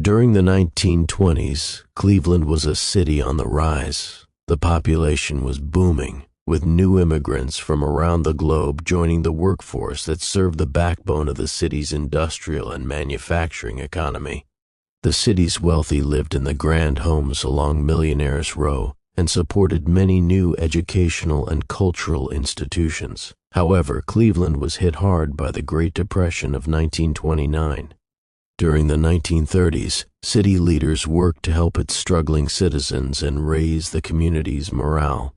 During the 1920s, Cleveland was a city on the rise. The population was booming, with new immigrants from around the globe joining the workforce that served the backbone of the city's industrial and manufacturing economy. The city's wealthy lived in the grand homes along Millionaires' Row and supported many new educational and cultural institutions. However, Cleveland was hit hard by the Great Depression of 1929. During the 1930s, city leaders worked to help its struggling citizens and raise the community's morale.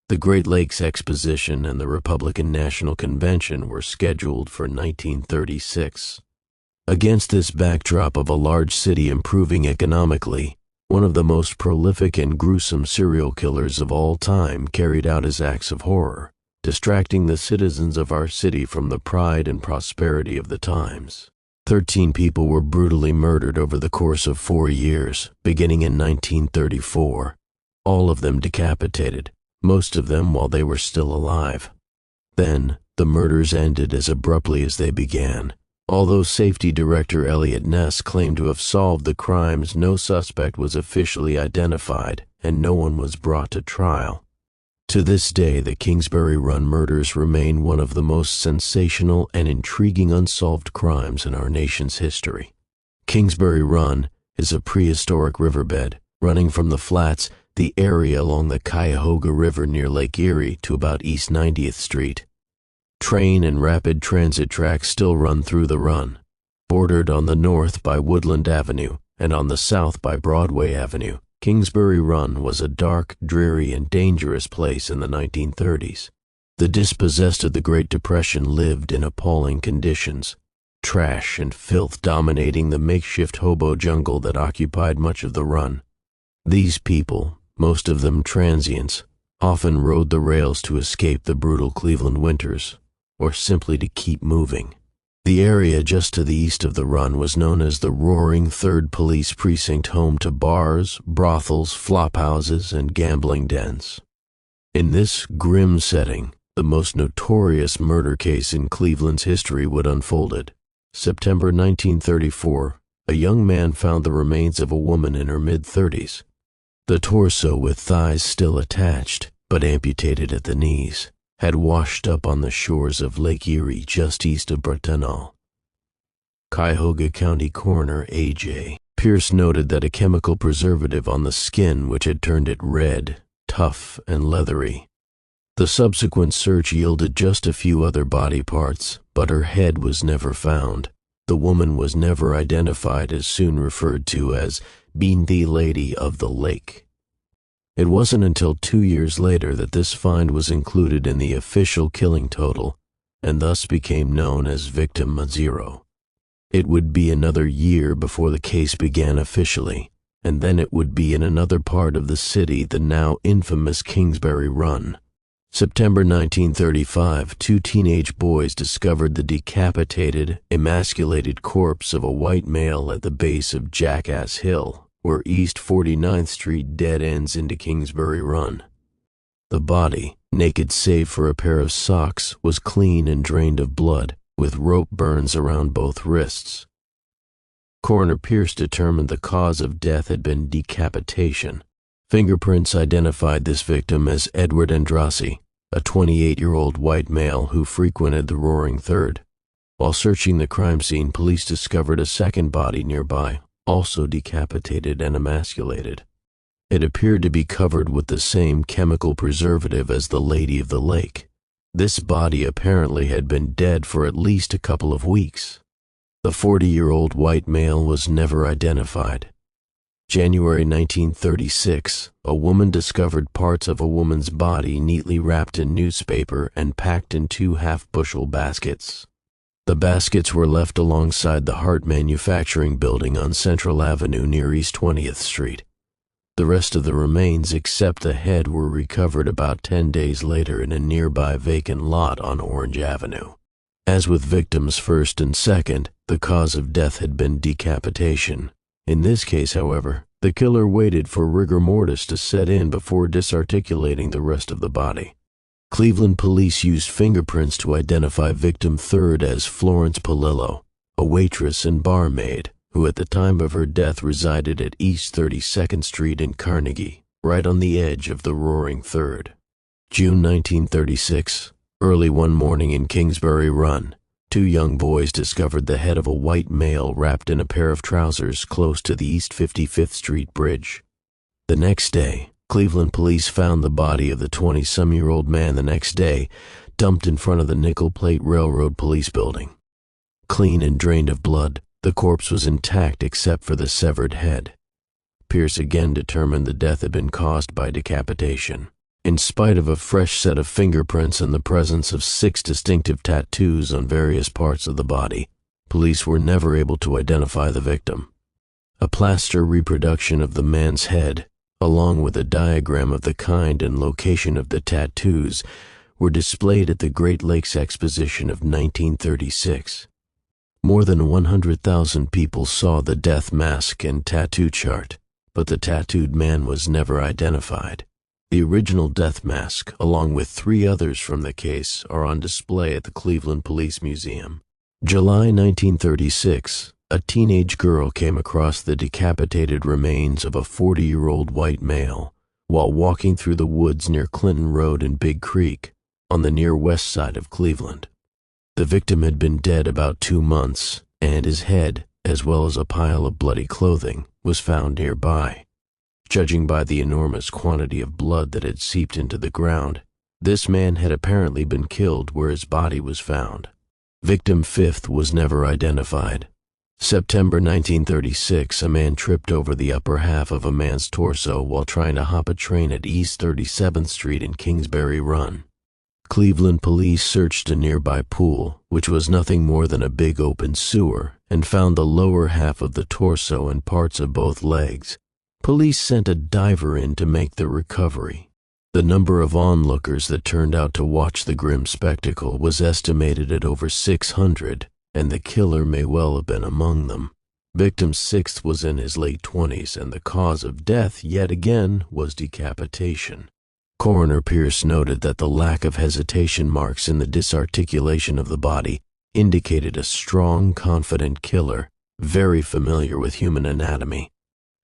The Great Lakes Exposition and the Republican National Convention were scheduled for 1936. Against this backdrop of a large city improving economically, one of the most prolific and gruesome serial killers of all time carried out his acts of horror, distracting the citizens of our city from the pride and prosperity of the times. 13 people were brutally murdered over the course of 4 years, beginning in 1934, all of them decapitated, most of them while they were still alive. Then, the murders ended as abruptly as they began. Although Safety Director Elliot Ness claimed to have solved the crimes, no suspect was officially identified, and no one was brought to trial. To this day, the Kingsbury Run murders remain one of the most sensational and intriguing unsolved crimes in our nation's history. Kingsbury Run is a prehistoric riverbed running from the flats, the area along the Cuyahoga River near Lake Erie, to about East 90th Street. Train and rapid transit tracks still run through the run, bordered on the north by Woodland Avenue and on the south by Broadway Avenue. Kingsbury Run was a dark, dreary, and dangerous place in the 1930s. The dispossessed of the Great Depression lived in appalling conditions, trash and filth dominating the makeshift hobo jungle that occupied much of the run. These people, most of them transients, often rode the rails to escape the brutal Cleveland winters, or simply to keep moving. The area just to the east of the run was known as the Roaring Third Police Precinct, home to bars, brothels, flophouses, and gambling dens. In this grim setting, the most notorious murder case in Cleveland's history would unfolded. September 1934, a young man found the remains of a woman in her mid-30s. The torso, with thighs still attached, but amputated at the knees, had washed up on the shores of Lake Erie just east of Bretonneux. Cuyahoga County Coroner A.J. Pierce noted that a chemical preservative on the skin which had turned it red, tough, and leathery. The subsequent search yielded just a few other body parts, but her head was never found. The woman was never identified, as soon referred to as being the Lady of the Lake. It wasn't until 2 years later that this find was included in the official killing total, and thus became known as Victim 0. It would be another year before the case began officially, and then it would be in another part of the city, the now infamous Kingsbury Run. September 1935, 2 teenage boys discovered the decapitated, emasculated corpse of a white male at the base of Jackass Hill, where East 49th Street dead ends into Kingsbury Run. The body, naked save for a pair of socks, was clean and drained of blood, with rope burns around both wrists. Coroner Pierce determined the cause of death had been decapitation. Fingerprints identified this victim as Edward Andrassi, a 28-year-old white male who frequented the Roaring Third. While searching the crime scene, police discovered a second body nearby, also decapitated and emasculated. It appeared to be covered with the same chemical preservative as the Lady of the Lake. This body apparently had been dead for at least a couple of weeks. The 40-year-old white male was never identified. January 1936, a woman discovered parts of a woman's body neatly wrapped in newspaper and packed in 2 half-bushel baskets. The baskets were left alongside the Hart Manufacturing Building on Central Avenue near East 20th Street. The rest of the remains except the head were recovered about 10 days later in a nearby vacant lot on Orange Avenue. As with victims first and second, the cause of death had been decapitation. In this case, however, the killer waited for rigor mortis to set in before disarticulating the rest of the body. Cleveland police used fingerprints to identify victim third as Florence Polillo, a waitress and barmaid who at the time of her death resided at East 32nd Street in Carnegie, right on the edge of the Roaring Third. June 1936, early one morning in Kingsbury Run, two young boys discovered the head of a white male wrapped in a pair of trousers close to the East 55th Street Bridge. The next day, Cleveland police found the body of the 20-some-year-old man the next day, dumped in front of the Nickel Plate Railroad Police Building. Clean and drained of blood, the corpse was intact except for the severed head. Pierce again determined the death had been caused by decapitation. In spite of a fresh set of fingerprints and the presence of 6 distinctive tattoos on various parts of the body, police were never able to identify the victim. A plaster reproduction of the man's head, along with a diagram of the kind and location of the tattoos, were displayed at the Great Lakes Exposition of 1936. More than 100,000 people saw the death mask and tattoo chart, but the tattooed man was never identified. The original death mask, along with 3 others from the case, are on display at the Cleveland Police Museum. July 1936, a teenage girl came across the decapitated remains of a 40-year-old white male while walking through the woods near Clinton Road in Big Creek, on the near west side of Cleveland. The victim had been dead about 2 months, and his head, as well as a pile of bloody clothing, was found nearby. Judging by the enormous quantity of blood that had seeped into the ground, this man had apparently been killed where his body was found. Victim 5th was never identified. September 1936, a man tripped over the upper half of a man's torso while trying to hop a train at East 37th Street in Kingsbury Run. Cleveland police searched a nearby pool, which was nothing more than a big open sewer, and found the lower half of the torso and parts of both legs. Police sent a diver in to make the recovery. The number of onlookers that turned out to watch the grim spectacle was estimated at over 600, and the killer may well have been among them. Victim 6th was in his late 20s, and the cause of death, yet again, was decapitation. Coroner Pierce noted that the lack of hesitation marks in the disarticulation of the body indicated a strong, confident killer, very familiar with human anatomy.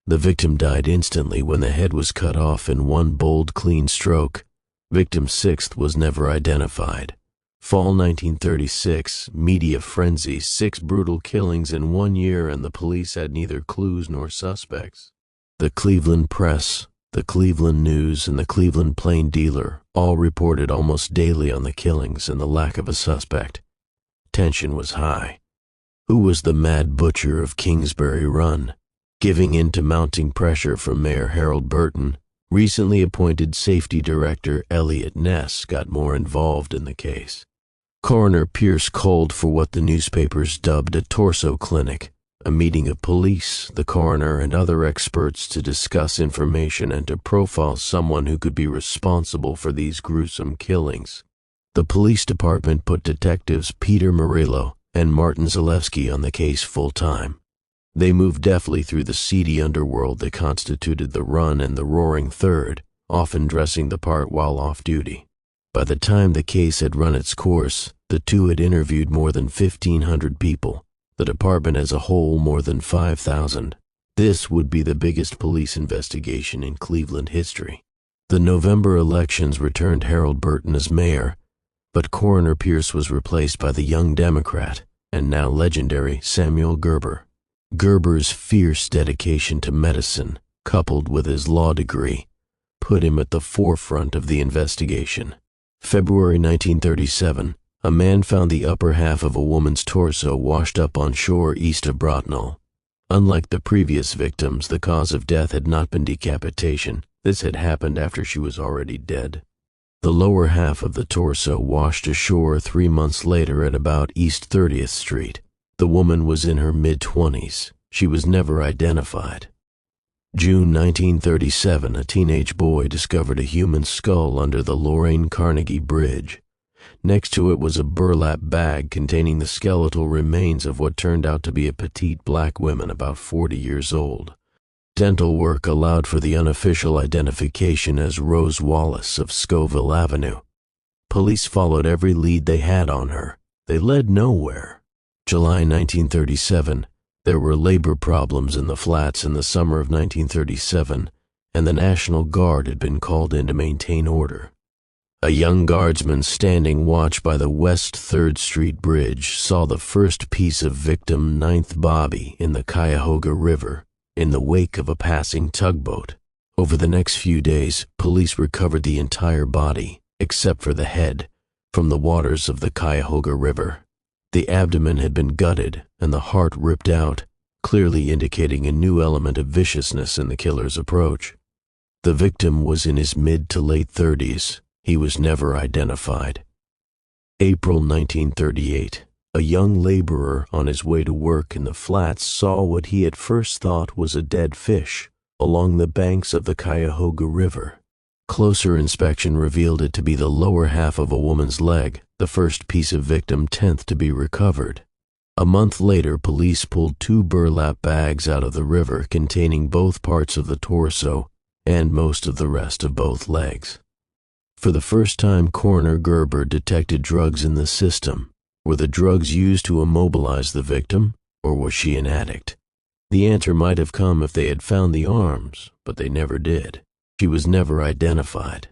The victim died instantly when the head was cut off in one bold, clean stroke. Victim 6th was never identified. Fall 1936, media frenzy, 6 brutal killings in 1 year, and the police had neither clues nor suspects. The Cleveland Press, the Cleveland News, and the Cleveland Plain Dealer all reported almost daily on the killings and the lack of a suspect. Tension was high. Who was the mad butcher of Kingsbury Run? Giving in to mounting pressure from Mayor Harold Burton, recently appointed Safety Director Elliot Ness got more involved in the case. Coroner Pierce called for what the newspapers dubbed a torso clinic, a meeting of police, the coroner, and other experts to discuss information and to profile someone who could be responsible for these gruesome killings. The police department put detectives Peter Murillo and Martin Zalewski on the case full-time. They moved deftly through the seedy underworld that constituted the Run and the Roaring Third, often dressing the part while off-duty. By the time the case had run its course, the two had interviewed more than 1,500 people, the department as a whole more than 5,000. This would be the biggest police investigation in Cleveland history. The November elections returned Harold Burton as mayor, but Coroner Pierce was replaced by the young Democrat, and now legendary Samuel Gerber. Gerber's fierce dedication to medicine, coupled with his law degree, put him at the forefront of the investigation. February 1937, a man found the upper half of a woman's torso washed up on shore east of Bracknell. Unlike the previous victims, the cause of death had not been decapitation. This had happened after she was already dead. The lower half of the torso washed ashore 3 months later at about East 30th Street. The woman was in her mid-20s. She was never identified. June 1937, a teenage boy discovered a human skull under the Lorain Carnegie Bridge. Next to it was a burlap bag containing the skeletal remains of what turned out to be a petite black woman about 40 years old. Dental work allowed for the unofficial identification as Rose Wallace of Scoville Avenue. Police followed every lead they had on her. They led nowhere. July 1937, There were labor problems in the flats in the summer of 1937, and the National Guard had been called in to maintain order. A young guardsman standing watch by the West 3rd Street Bridge saw the first piece of victim 9th Bobby in the Cuyahoga River in the wake of a passing tugboat. Over the next few days, police recovered the entire body, except for the head, from the waters of the Cuyahoga River. The abdomen had been gutted and the heart ripped out, clearly indicating a new element of viciousness in the killer's approach. The victim was in his mid to late 30s. He was never identified. April 1938. A young laborer on his way to work in the flats saw what he at first thought was a dead fish along the banks of the Cuyahoga River. Closer inspection revealed it to be the lower half of a woman's leg, the first piece of victim 10th to be recovered. A month later, police pulled 2 burlap bags out of the river containing both parts of the torso and most of the rest of both legs. For the first time, Coroner Gerber detected drugs in the system. Were the drugs used to immobilize the victim, or was she an addict? The answer might have come if they had found the arms, but they never did. She was never identified.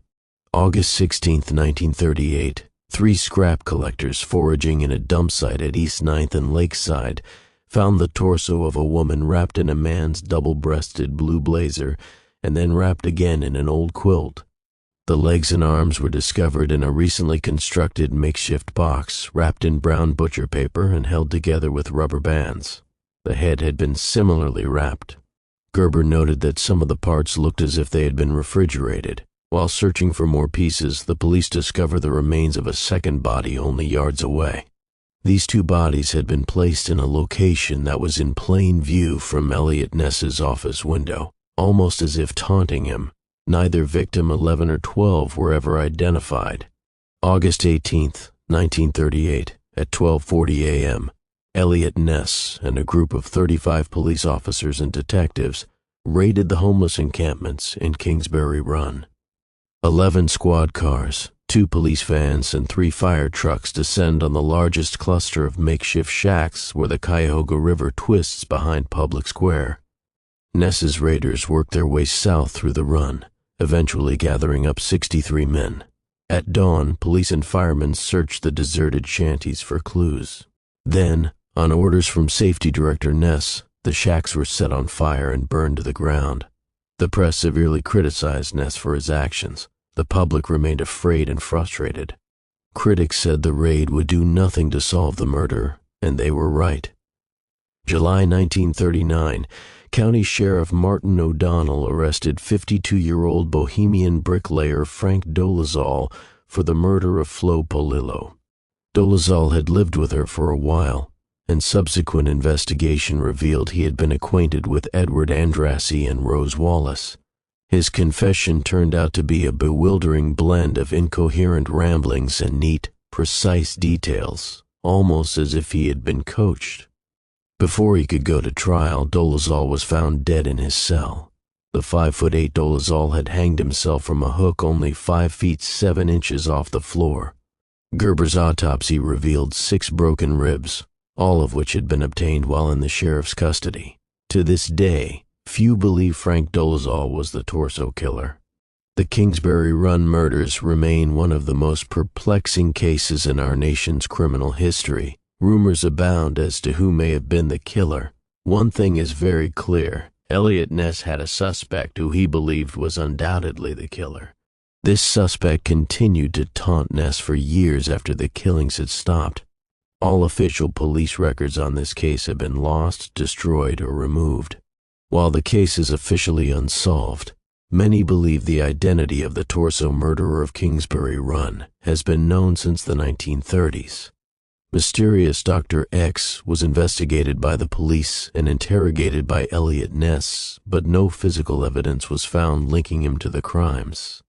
August 16, 1938, 3 scrap collectors foraging in a dump site at East 9th and Lakeside found the torso of a woman wrapped in a man's double-breasted blue blazer and then wrapped again in an old quilt. The legs and arms were discovered in a recently constructed makeshift box wrapped in brown butcher paper and held together with rubber bands. The head had been similarly wrapped. Gerber noted that some of the parts looked as if they had been refrigerated. While searching for more pieces, the police discovered the remains of a second body only yards away. These 2 bodies had been placed in a location that was in plain view from Elliot Ness's office window, almost as if taunting him. Neither victim 11 or 12 were ever identified. August 18, 1938, at 12:40 a.m., Elliot Ness and a group of 35 police officers and detectives raided the homeless encampments in Kingsbury Run. 11 squad cars, 2 police vans, and 3 fire trucks descend on the largest cluster of makeshift shacks where the Cuyahoga River twists behind Public Square. Ness's raiders worked their way south through the run, eventually gathering up 63 men. At dawn, police and firemen searched the deserted shanties for clues. Then, on orders from Safety Director Ness, the shacks were set on fire and burned to the ground. The press severely criticized Ness for his actions. The public remained afraid and frustrated. Critics said the raid would do nothing to solve the murder, and they were right. July 1939, County Sheriff Martin O'Donnell arrested 52-year-old Bohemian bricklayer Frank Dolezal for the murder of Flo Polillo. Dolezal had lived with her for a while, and subsequent investigation revealed he had been acquainted with Edward Andrassy and Rose Wallace. His confession turned out to be a bewildering blend of incoherent ramblings and neat, precise details, almost as if he had been coached. Before he could go to trial, Dolezal was found dead in his cell. The 5'8" Dolezal had hanged himself from a hook only 5 feet 7 inches off the floor. Gerber's autopsy revealed 6 broken ribs, all of which had been obtained while in the sheriff's custody. To this day, few believe Frank Dolezal was the torso killer. The Kingsbury Run murders remain one of the most perplexing cases in our nation's criminal history. Rumors abound as to who may have been the killer. One thing is very clear. Elliot Ness had a suspect who he believed was undoubtedly the killer. This suspect continued to taunt Ness for years after the killings had stopped. All official police records on this case have been lost, destroyed, or removed. While the case is officially unsolved, many believe the identity of the torso murderer of Kingsbury Run has been known since the 1930s. Mysterious Dr. X was investigated by the police and interrogated by Elliot Ness, but no physical evidence was found linking him to the crimes.